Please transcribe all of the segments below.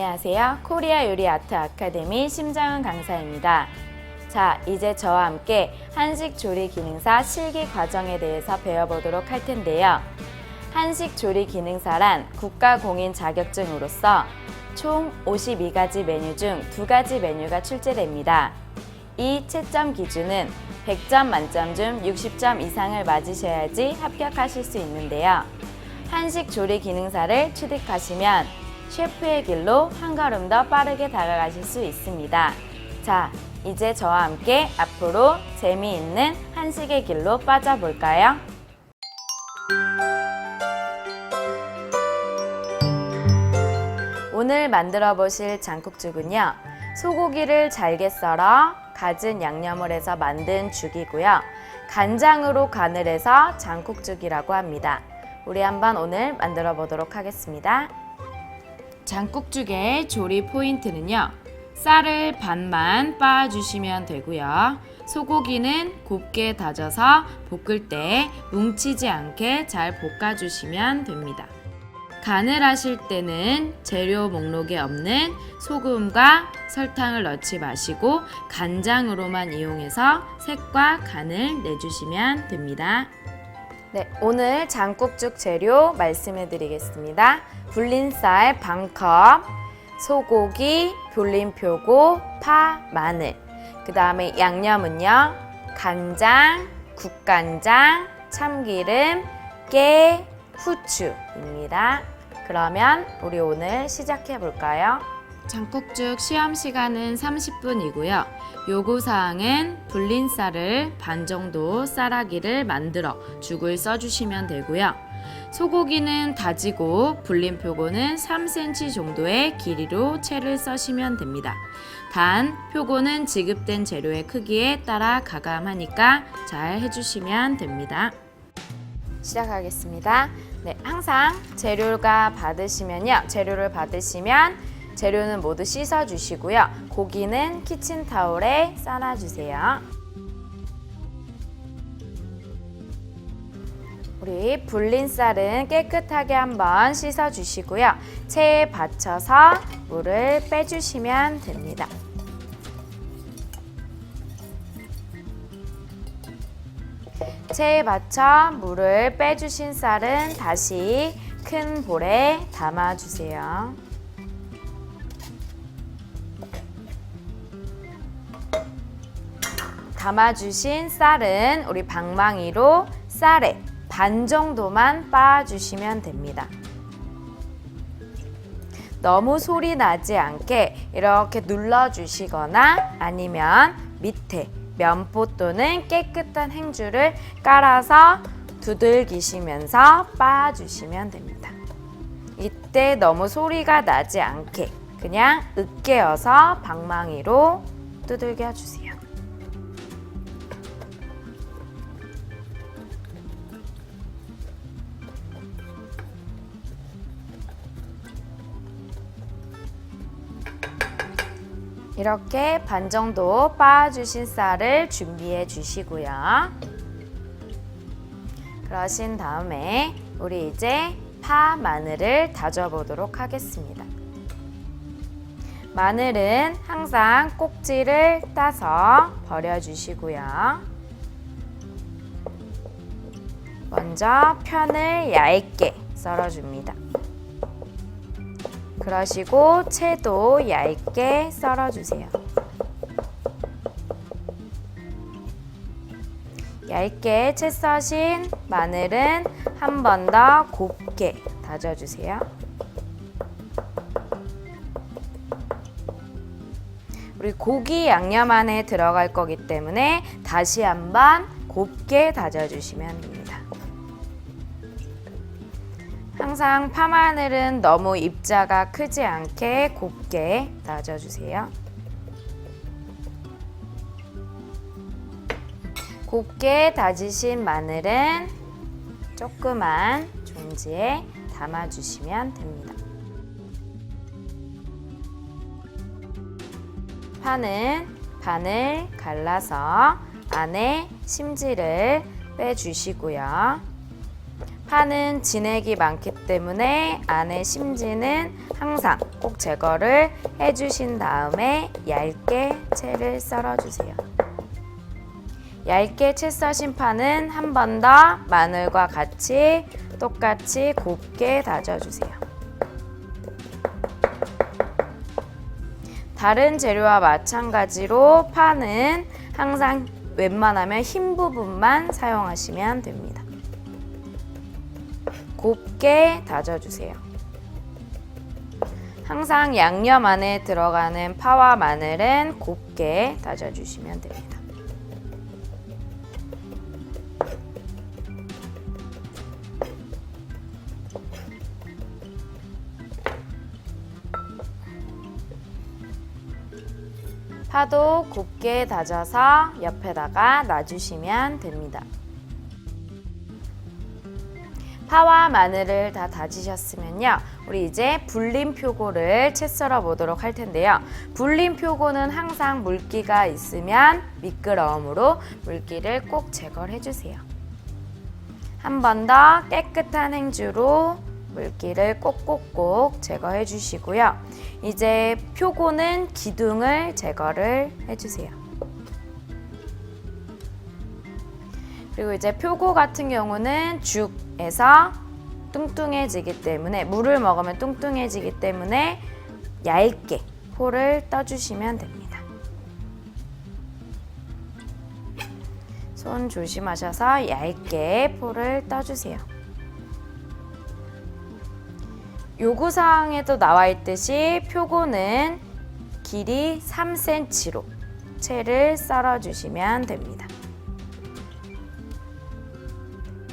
안녕하세요. 코리아 요리 아트 아카데미 심정은 강사입니다. 자, 이제 저와 함께 한식 조리 기능사 실기 과정에 대해서 배워보도록 할 텐데요. 한식 조리 기능사란 국가공인 자격증으로서 총 52가지 메뉴 중 2가지 메뉴가 출제됩니다. 이 채점 기준은 100점 만점 중 60점 이상을 맞으셔야지 합격하실 수 있는데요. 한식 조리 기능사를 취득하시면 셰프의 길로 한 걸음 더 빠르게 다가가실 수 있습니다. 자, 이제 저와 함께 앞으로 재미있는 한식의 길로 빠져볼까요? 오늘 만들어 보실 장국죽은요, 소고기를 잘게 썰어 갖은 양념을 해서 만든 죽이고요. 간장으로 간을 해서 장국죽이라고 합니다. 우리 한번 오늘 만들어 보도록 하겠습니다. 장국죽의 조리 포인트는요, 쌀을 반만 빻아주시면 되고요. 소고기는 곱게 다져서 볶을 때 뭉치지 않게 잘 볶아주시면 됩니다. 간을 하실 때는 재료 목록에 없는 소금과 설탕을 넣지 마시고 간장으로만 이용해서 색과 간을 내주시면 됩니다. 네, 오늘 장국죽 재료 말씀해 드리겠습니다. 불린 쌀 반컵, 소고기, 불린 표고, 파, 마늘. 그 다음에 양념은요, 간장, 국간장, 참기름, 깨, 후추입니다. 그러면 우리 오늘 시작해 볼까요? 장국죽 시험 시간은 30분이고요. 요구사항은 불린 쌀을 반 정도 쌀아기를 만들어 죽을 써주시면 되고요. 소고기는 다지고 불린 표고는 3cm 정도의 길이로 채를 써시면 됩니다. 단, 표고는 지급된 재료의 크기에 따라 가감하니까 잘 해주시면 됩니다. 시작하겠습니다. 네, 항상 재료를 받으시면 재료는 모두 씻어주시고요. 고기는 키친타올에 싸놔주세요. 우리 불린 쌀은 깨끗하게 한번 씻어주시고요. 체에 받쳐서 물을 빼주시면 됩니다. 체에 받쳐 물을 빼주신 쌀은 다시 큰 볼에 담아주세요. 담아주신 쌀은 우리 방망이로 쌀에 반 정도만 빻아주시면 됩니다. 너무 소리 나지 않게 이렇게 눌러주시거나 아니면 밑에 면포 또는 깨끗한 행주를 깔아서 두들기시면서 빻아주시면 됩니다. 이때 너무 소리가 나지 않게 그냥 으깨어서 방망이로 두들겨 주세요. 이렇게 반 정도 빻아주신 쌀을 준비해 주시고요. 그러신 다음에 우리 이제 파, 마늘을 다져보도록 하겠습니다. 마늘은 항상 꼭지를 따서 버려주시고요. 먼저 편을 얇게 썰어줍니다. 그러시고 채도 얇게 썰어주세요. 얇게 채 써신 마늘은 한 번 더 곱게 다져주세요. 우리 고기 양념 안에 들어갈 거기 때문에 다시 한번 곱게 다져주시면 됩니다. 항상 파마늘은 너무 입자가 크지 않게 곱게 다져주세요. 곱게 다지신 마늘은 조그만 종지에 담아주시면 됩니다. 파는 반을 갈라서 안에 심지를 빼주시고요. 파는 진액이 많기 때문에 안에 심지는 항상 꼭 제거를 해주신 다음에 얇게 채를 썰어주세요. 얇게 채 써신 파는 한 번 더 마늘과 같이 똑같이 곱게 다져주세요. 다른 재료와 마찬가지로 파는 항상 웬만하면 흰 부분만 사용하시면 됩니다. 곱게 다져주세요. 항상 양념 안에 들어가는 파와 마늘은 곱게 다져주시면 됩니다. 파도 곱게 다져서 옆에다가 놔주시면 됩니다. 파와 마늘을 다 다지셨으면요. 우리 이제 불린 표고를 채 썰어 보도록 할 텐데요. 불린 표고는 항상 물기가 있으면 미끄러움으로 물기를 꼭 제거를 해주세요. 한 번 더 깨끗한 행주로 물기를 꼭꼭꼭 제거해 주시고요. 이제 표고는 기둥을 제거를 해주세요. 그리고 이제 표고 같은 경우는 죽에서 뚱뚱해지기 때문에 물을 먹으면 뚱뚱해지기 때문에 얇게 포를 떠주시면 됩니다. 손 조심하셔서 얇게 포를 떠주세요. 요구사항에도 나와 있듯이 표고는 길이 3cm로 채를 썰어주시면 됩니다.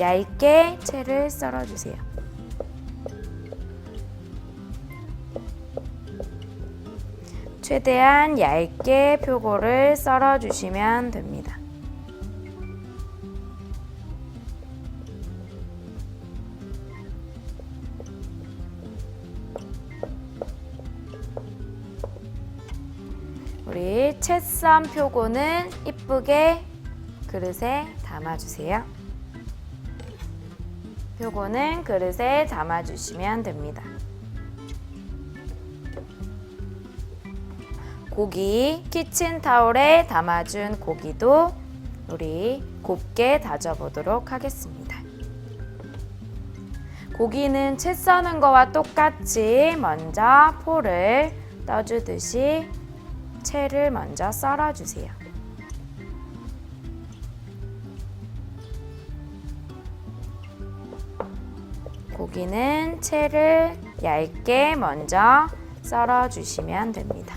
얇게 채를 썰어주세요. 최대한 얇게 표고를 썰어주시면 됩니다. 우리 채 썬 표고는 이쁘게 그릇에 담아주세요. 표고는 그릇에 담아주시면 됩니다. 고기, 키친타올에 담아준 고기도 우리 곱게 다져보도록 하겠습니다. 고기는 채 써는 거와 똑같이 먼저 포를 떠주듯이 채를 먼저 썰어주세요. 고기는 채를 얇게 먼저 썰어주시면 됩니다.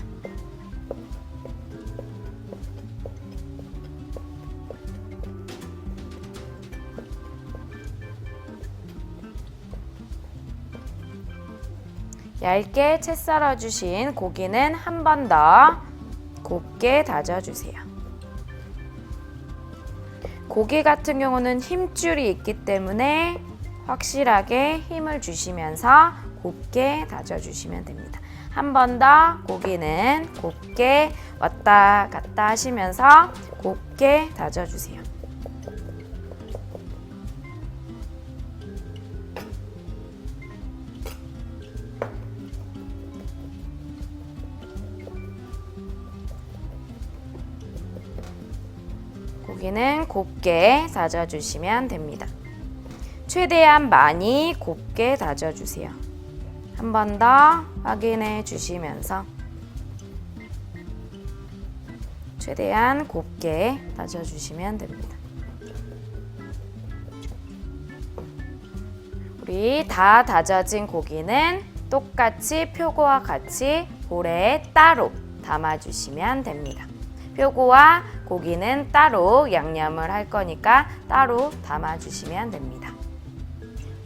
얇게 채 썰어주신 고기는 한 번 더 곱게 다져주세요. 고기 같은 경우는 힘줄이 있기 때문에 확실하게 힘을 주시면서 곱게 다져주시면 됩니다. 한 번 더 고기는 곱게 왔다 갔다 하시면서 곱게 다져주세요. 고기는 곱게 다져주시면 됩니다. 최대한 많이 곱게 다져주세요. 한 번 더 확인해 주시면서 최대한 곱게 다져주시면 됩니다. 우리 다 다져진 고기는 똑같이 표고와 같이 볼에 따로 담아주시면 됩니다. 표고와 고기는 따로 양념을 할 거니까 따로 담아주시면 됩니다.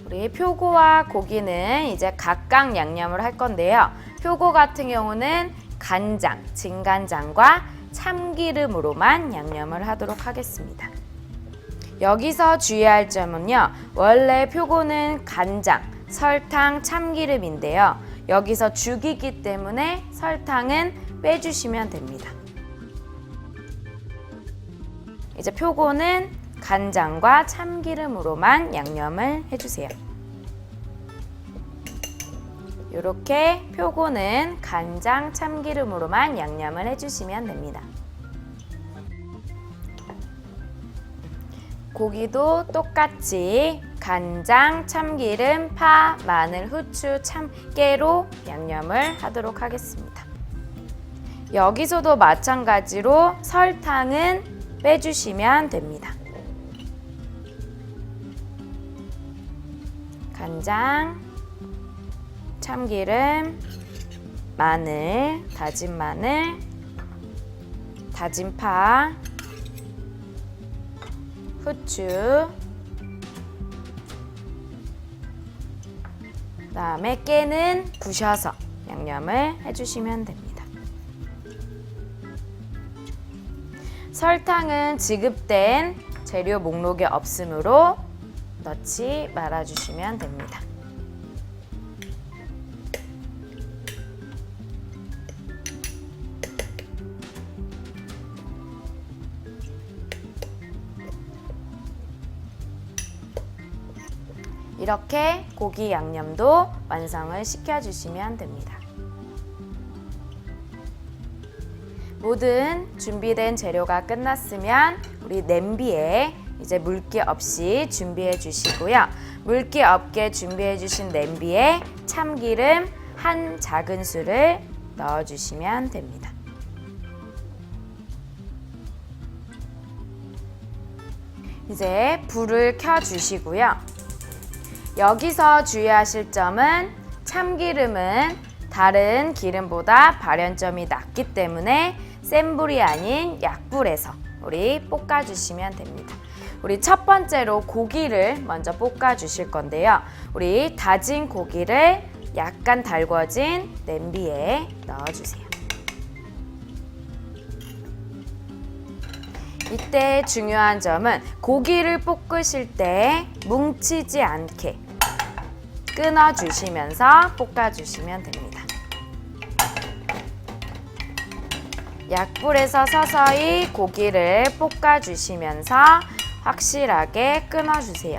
우리 표고와 고기는 이제 각각 양념을 할 건데요. 표고 같은 경우는 간장, 진간장과 참기름으로만 양념을 하도록 하겠습니다. 여기서 주의할 점은요. 원래 표고는 간장, 설탕, 참기름인데요. 여기서 죽이기 때문에 설탕은 빼주시면 됩니다. 이제 표고는 간장과 참기름으로만 양념을 해주세요. 이렇게 표고는 간장, 참기름으로만 양념을 해주시면 됩니다. 고기도 똑같이 간장, 참기름, 파, 마늘, 후추, 참깨로 양념을 하도록 하겠습니다. 여기서도 마찬가지로 설탕은 빼주시면 됩니다. 간장, 참기름, 마늘, 다진 파, 후추, 그다음에 깨는 부셔서 양념을 해주시면 됩니다. 설탕은 지급된 재료 목록에 없으므로 넣지 말아주시면 됩니다. 이렇게 고기 양념도 완성을 시켜주시면 됩니다. 모든 준비된 재료가 끝났으면 우리 냄비에 이제 물기 없이 준비해 주시고요. 물기 없게 준비해 주신 냄비에 참기름 한 작은술을 넣어 주시면 됩니다. 이제 불을 켜 주시고요. 여기서 주의하실 점은 참기름은 다른 기름보다 발연점이 낮기 때문에 센 불이 아닌 약불에서 우리 볶아주시면 됩니다. 우리 첫 번째로 고기를 먼저 볶아주실 건데요. 우리 다진 고기를 약간 달궈진 냄비에 넣어주세요. 이때 중요한 점은 고기를 볶으실 때 뭉치지 않게 끊어주시면서 볶아주시면 됩니다. 약불에서 서서히 고기를 볶아주시면서 확실하게 끊어주세요.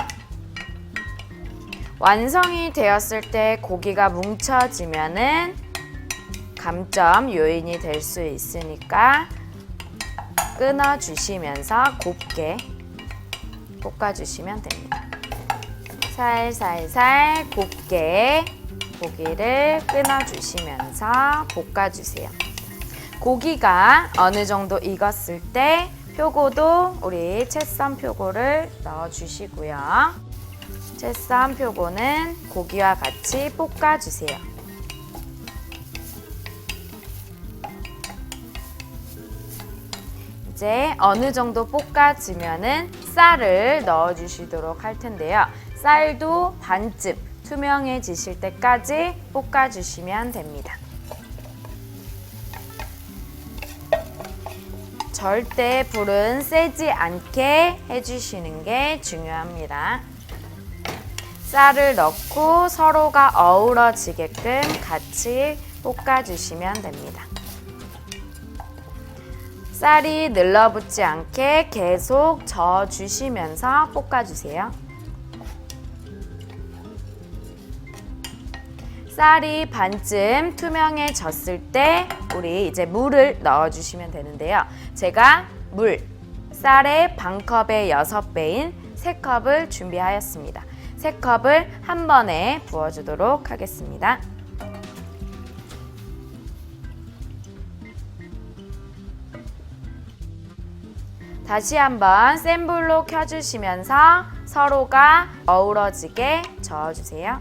완성이 되었을 때 고기가 뭉쳐지면은 감점 요인이 될 수 있으니까 끊어주시면서 곱게 볶아주시면 됩니다. 살살살 곱게 고기를 끊어주시면서 볶아주세요. 고기가 어느 정도 익었을 때 표고도 우리 채썬 표고를 넣어주시고요. 채썬 표고는 고기와 같이 볶아주세요. 이제 어느 정도 볶아지면은 쌀을 넣어주시도록 할 텐데요. 쌀도 반쯤 투명해지실 때까지 볶아주시면 됩니다. 절대 불은 세지 않게 해주시는 게 중요합니다. 쌀을 넣고 서로가 어우러지게끔 같이 볶아주시면 됩니다. 쌀이 늘러붙지 않게 계속 저어주시면서 볶아주세요. 쌀이 반쯤 투명해졌을 때 우리 이제 물을 넣어주시면 되는데요. 제가 물, 쌀의 반컵의 6배인 3컵을 준비하였습니다. 3컵을 한 번에 부어주도록 하겠습니다. 다시 한번 센 불로 켜주시면서 서로가 어우러지게 저어주세요.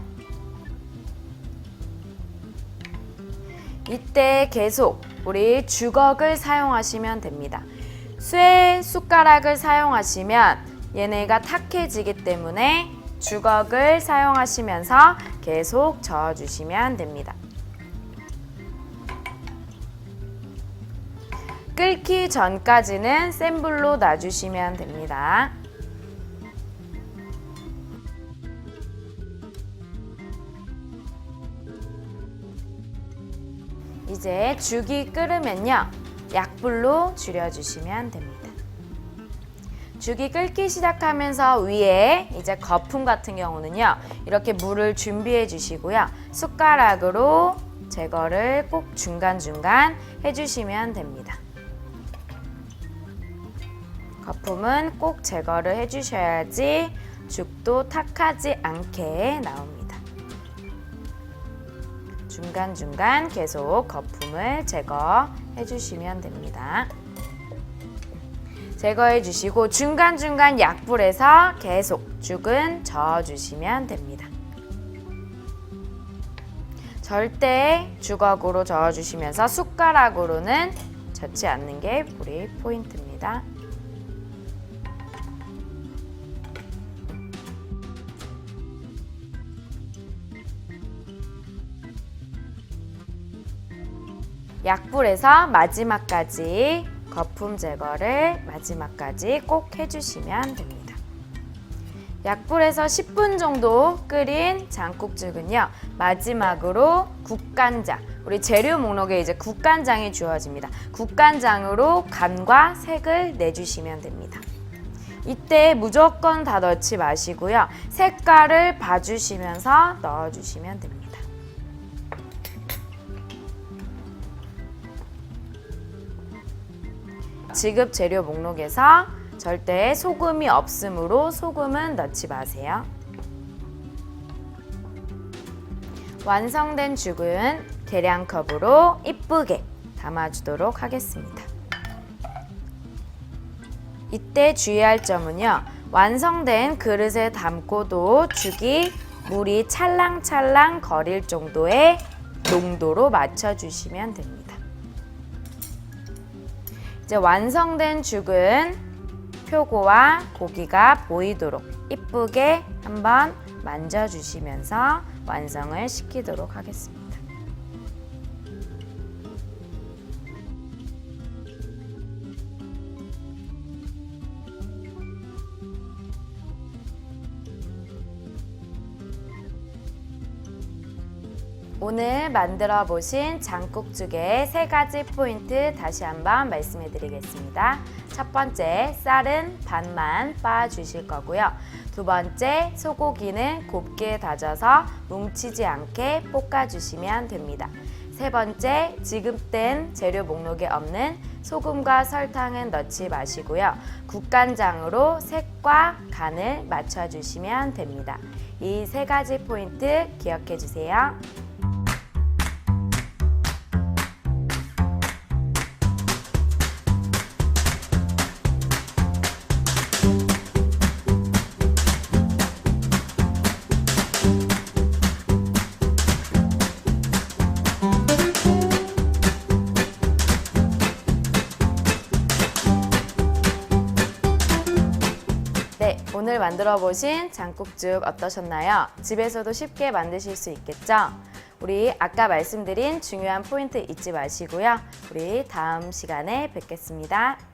이때 계속 우리 주걱을 사용하시면 됩니다. 쇠 숟가락을 사용하시면 얘네가 탁해지기 때문에 주걱을 사용하시면서 계속 저어주시면 됩니다. 끓기 전까지는 센 불로 놔주시면 됩니다. 이제 죽이 끓으면요, 약불로 줄여주시면 됩니다. 죽이 끓기 시작하면서 위에 이제 거품 같은 경우는요. 이렇게 물을 준비해 주시고요. 숟가락으로 제거를 꼭 중간중간 해주시면 됩니다. 거품은 꼭 제거를 해주셔야지 죽도 탁하지 않게 나옵니다. 중간중간 계속 거품을 제거해 주시면 됩니다. 제거해 주시고 중간중간 약불에서 계속 죽은 저어주시면 됩니다. 절대 주걱으로 저어주시면서 숟가락으로는 젓지 않는 게 우리 포인트입니다. 약불에서 마지막까지 거품 제거를 마지막까지 꼭 해주시면 됩니다. 약불에서 10분 정도 끓인 장국죽은요. 마지막으로 국간장, 우리 재료 목록에 이제 국간장이 주어집니다. 국간장으로 간과 색을 내주시면 됩니다. 이때 무조건 다 넣지 마시고요. 색깔을 봐주시면서 넣어주시면 됩니다. 지급 재료 목록에서 절대 소금이 없으므로 소금은 넣지 마세요. 완성된 죽은 계량컵으로 이쁘게 담아주도록 하겠습니다. 이때 주의할 점은요. 완성된 그릇에 담고도 죽이 물이 찰랑찰랑 거릴 정도의 농도로 맞춰주시면 됩니다. 이제 완성된 죽은 표고와 고기가 보이도록 이쁘게 한번 만져주시면서 완성을 시키도록 하겠습니다. 오늘 만들어 보신 장국죽의 3가지 포인트 다시 한번 말씀해 드리겠습니다. 첫 번째, 쌀은 반만 빻아 주실 거고요. 두 번째, 소고기는 곱게 다져서 뭉치지 않게 볶아 주시면 됩니다. 세 번째, 지급된 재료 목록에 없는 소금과 설탕은 넣지 마시고요. 국간장으로 색과 간을 맞춰 주시면 됩니다. 이 3가지 포인트 기억해 주세요. 네, 오늘 만들어 보신 장국죽 어떠셨나요? 집에서도 쉽게 만드실 수 있겠죠? 우리 아까 말씀드린 중요한 포인트 잊지 마시고요. 우리 다음 시간에 뵙겠습니다.